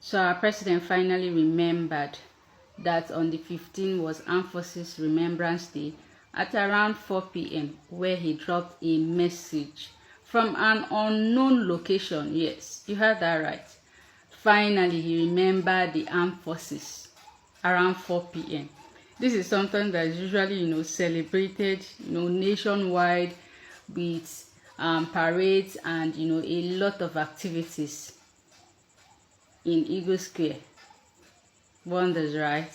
So our president finally remembered that on the 15th was Armed Forces Remembrance Day at around 4 p.m. where he dropped a message from an unknown location. Yes, you heard that right. Finally, he remembered the armed forces around 4 p.m. This is something that is usually, celebrated, nationwide with parades and, a lot of activities in Eagle Square. Wonders, right?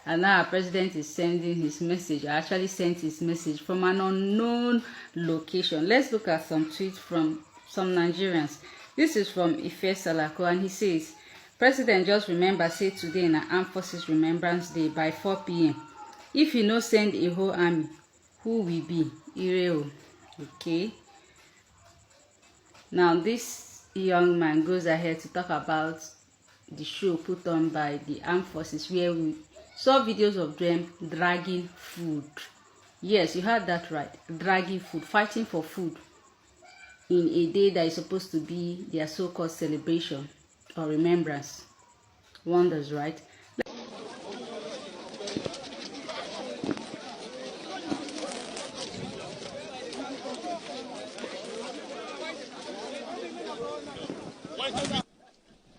And now our president is sending his message, or actually sent his message from an unknown location. Let's look at some tweets from some Nigerians. This is from Ife Salako, and he says, President just remember say today na Armed Forces Remembrance Day by 4 p.m. If you no send a whole army, who will be? Ireo. Okay. Now this young man goes ahead to talk about the show put on by the armed forces where we saw videos of them dragging food. Yes, you heard that right. Dragging food, fighting for food in a day that is supposed to be their so-called celebration or remembrance. Wonders, right?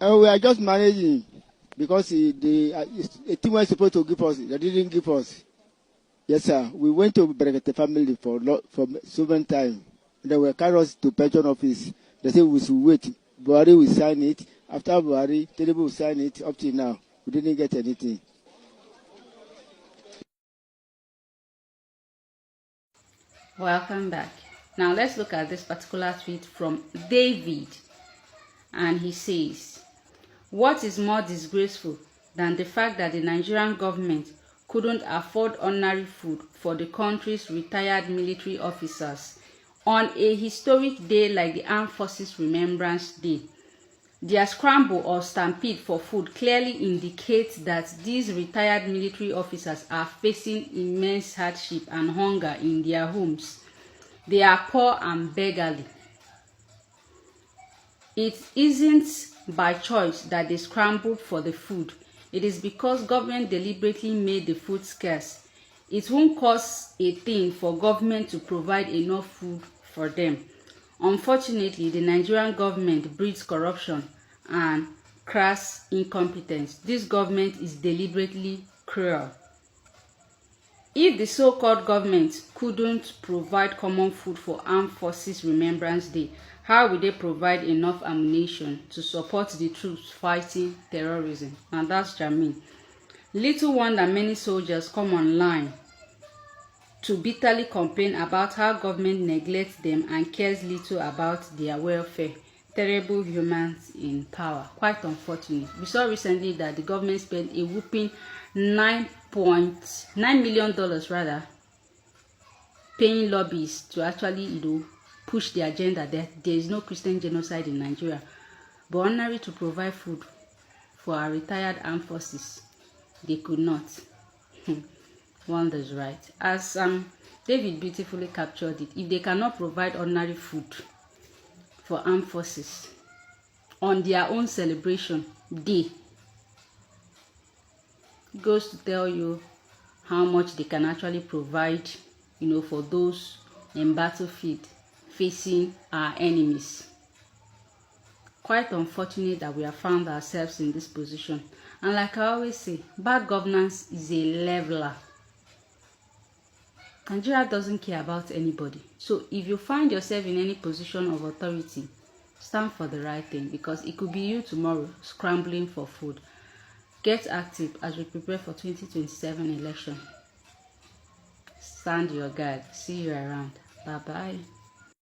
We are just managing because the team was supposed to give us, they didn't give us. Yes, sir. We went to Brekete family for so many times. They were carried us to pension office. They said we should wait. Buhari will sign it. After Buhari, Tinubu will sign it. Up till now, we didn't get anything. Welcome back. Now let's look at this particular tweet from David. And he says, what is more disgraceful than the fact that the Nigerian government couldn't afford ordinary food for the country's retired military officers on a historic day like the Armed Forces Remembrance Day? Their scramble or stampede for food clearly indicates that these retired military officers are facing immense hardship and hunger in their homes. They are poor and beggarly. It isn't by choice that they scrambled for the food. It is because government deliberately made the food scarce. It won't cost a thing for government to provide enough food for them. Unfortunately, the Nigerian government breeds corruption and crass incompetence. This government is deliberately cruel. If the so-called government couldn't provide common food for Armed Forces Remembrance Day, how will they provide enough ammunition to support the troops fighting terrorism? And that's Jamin. Little wonder many soldiers come online to bitterly complain about how government neglects them and cares little about their welfare. Terrible humans in power. Quite unfortunate. We saw recently that the government spent a whopping $9.9 million rather paying lobbyists to actually push the agenda that there is no Christian genocide in Nigeria, but ordinary to provide food for our retired armed forces, they could not. Wonders, right? As David beautifully captured it, if they cannot provide ordinary food for armed forces on their own celebration day, it goes to tell you how much they can actually provide, for those in battlefield facing our enemies. Quite unfortunate that we have found ourselves in this position. And like I always say, bad governance is a leveler. Nigeria doesn't care about anybody. So if you find yourself in any position of authority, stand for the right thing, because it could be you tomorrow scrambling for food. Get active as we prepare for 2027 election. Stand your guard. See you around. Bye-bye.